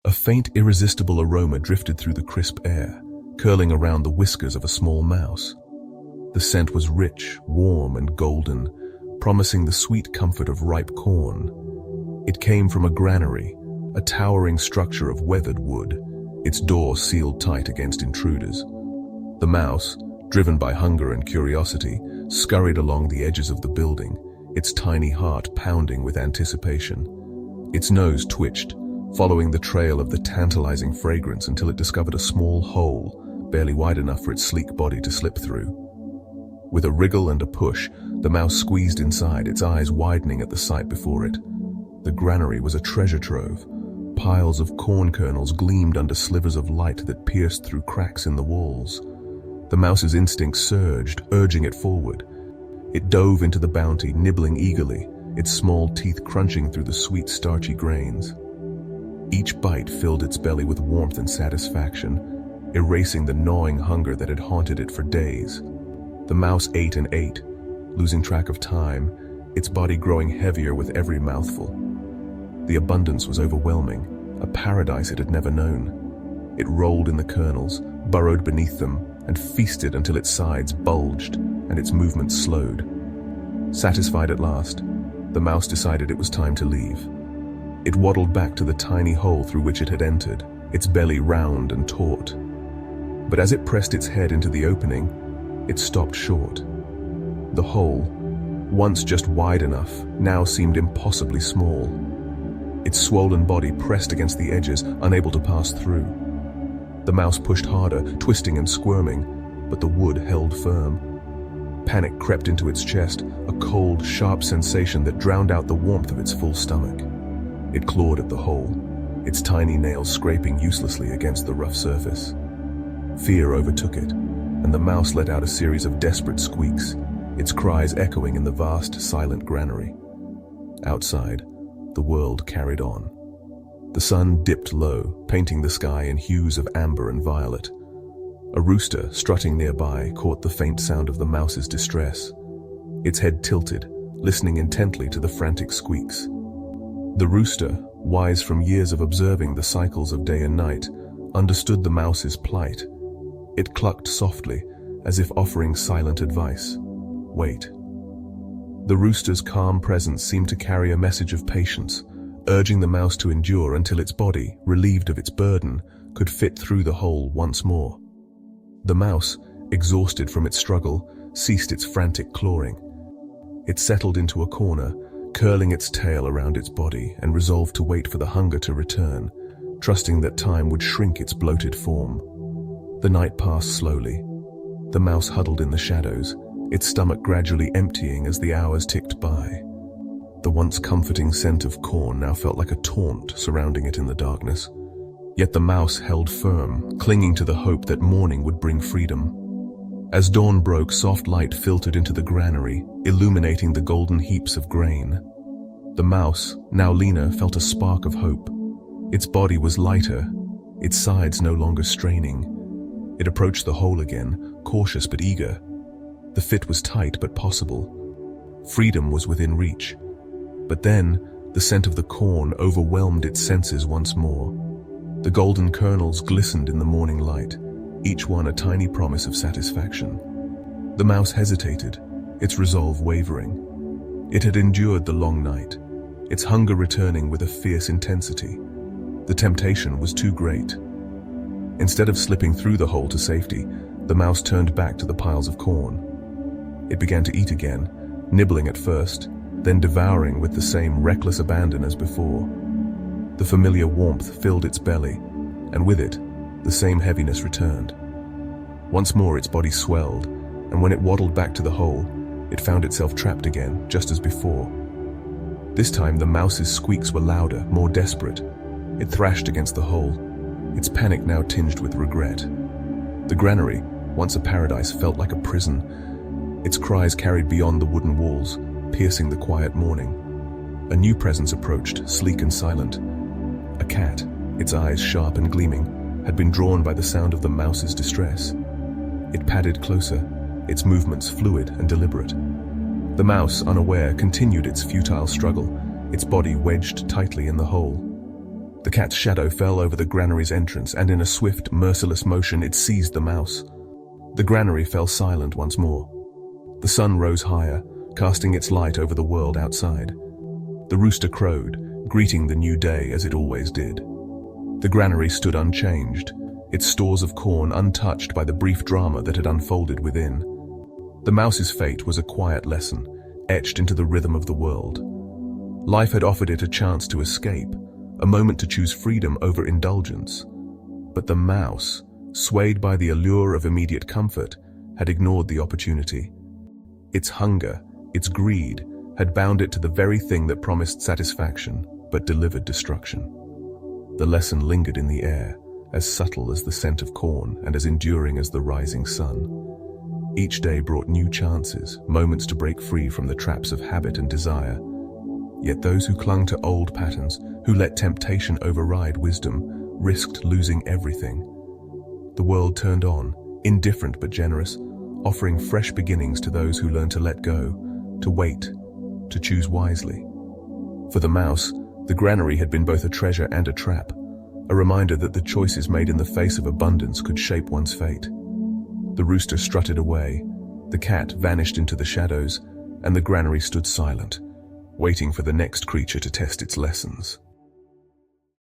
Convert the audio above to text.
A faint, irresistible aroma drifted through the crisp air, curling around the whiskers of a small mouse. The scent was rich, warm, and golden, promising the sweet comfort of ripe corn. It came from a granary, a towering structure of weathered wood, its door sealed tight against intruders. The mouse, driven by hunger and curiosity, scurried along the edges of the building, its tiny heart pounding with anticipation. Its nose twitched, following the trail of the tantalizing fragrance until it discovered a small hole, barely wide enough for its sleek body to slip through. With a wriggle and a push, the mouse squeezed inside, its eyes widening at the sight before it. The granary was a treasure trove. Piles of corn kernels gleamed under slivers of light that pierced through cracks in the walls. The mouse's instincts surged, urging it forward. It dove into the bounty, nibbling eagerly, its small teeth crunching through the sweet, starchy grains. Each bite filled its belly with warmth and satisfaction, erasing the gnawing hunger that had haunted it for days. The mouse ate and ate, losing track of time, its body growing heavier with every mouthful. The abundance was overwhelming, a paradise it had never known. It rolled in the kernels, burrowed beneath them, and feasted until its sides bulged and its movements slowed. Satisfied at last, the mouse decided it was time to leave. It waddled back to the tiny hole through which it had entered, its belly round and taut. But as it pressed its head into the opening, it stopped short. The hole, once just wide enough, now seemed impossibly small. Its swollen body pressed against the edges, unable to pass through. The mouse pushed harder, twisting and squirming, but the wood held firm. Panic crept into its chest, a cold, sharp sensation that drowned out the warmth of its full stomach. It clawed at the hole, its tiny nails scraping uselessly against the rough surface. Fear overtook it, and the mouse let out a series of desperate squeaks, its cries echoing in the vast, silent granary. Outside, the world carried on. The sun dipped low, painting the sky in hues of amber and violet. A rooster, strutting nearby, caught the faint sound of the mouse's distress. Its head tilted, listening intently to the frantic squeaks. The rooster, wise from years of observing the cycles of day and night, understood the mouse's plight. It clucked softly, as if offering silent advice. Wait. The rooster's calm presence seemed to carry a message of patience, urging the mouse to endure until its body, relieved of its burden, could fit through the hole once more. The mouse, exhausted from its struggle, ceased its frantic clawing. It settled into a corner, curling its tail around its body, and resolved to wait for the hunger to return, trusting that time would shrink its bloated form. The night passed slowly. The mouse huddled in the shadows, its stomach gradually emptying as the hours ticked by. The once comforting scent of corn now felt like a taunt surrounding it in the darkness. Yet the mouse held firm, clinging to the hope that morning would bring freedom. As dawn broke, soft light filtered into the granary, illuminating the golden heaps of grain. The mouse, now leaner, felt a spark of hope. Its body was lighter, its sides no longer straining. It approached the hole again, cautious but eager. The fit was tight but possible. Freedom was within reach. But then, the scent of the corn overwhelmed its senses once more. The golden kernels glistened in the morning light, each one a tiny promise of satisfaction. The mouse hesitated, its resolve wavering. It had endured the long night, its hunger returning with a fierce intensity. The temptation was too great. Instead of slipping through the hole to safety, the mouse turned back to the piles of corn. It began to eat again, nibbling at first, then devouring with the same reckless abandon as before. The familiar warmth filled its belly, and with it, the same heaviness returned. Once more its body swelled, and when it waddled back to the hole, it found itself trapped again, just as before. This time the mouse's squeaks were louder, more desperate. It thrashed against the hole, its panic now tinged with regret. The granary, once a paradise, felt like a prison. Its cries carried beyond the wooden walls, piercing the quiet morning. A new presence approached, sleek and silent. A cat, its eyes sharp and gleaming, had been drawn by the sound of the mouse's distress. It padded closer, its movements fluid and deliberate. The mouse, unaware, continued its futile struggle, its body wedged tightly in the hole. The cat's shadow fell over the granary's entrance, and in a swift, merciless motion it seized the mouse. The granary fell silent once more. The sun rose higher, casting its light over the world outside. The rooster crowed, greeting the new day as it always did. The granary stood unchanged, its stores of corn untouched by the brief drama that had unfolded within. The mouse's fate was a quiet lesson, etched into the rhythm of the world. Life had offered it a chance to escape, a moment to choose freedom over indulgence. But the mouse, swayed by the allure of immediate comfort, had ignored the opportunity. Its hunger, its greed, had bound it to the very thing that promised satisfaction, but delivered destruction. The lesson lingered in the air, as subtle as the scent of corn and as enduring as the rising sun. Each day brought new chances, moments to break free from the traps of habit and desire. Yet those who clung to old patterns, who let temptation override wisdom, risked losing everything. The world turned on, indifferent but generous, offering fresh beginnings to those who learn to let go, to wait, to choose wisely. For the mouse, the granary had been both a treasure and a trap, a reminder that the choices made in the face of abundance could shape one's fate. The rooster strutted away, the cat vanished into the shadows, and the granary stood silent, waiting for the next creature to test its lessons.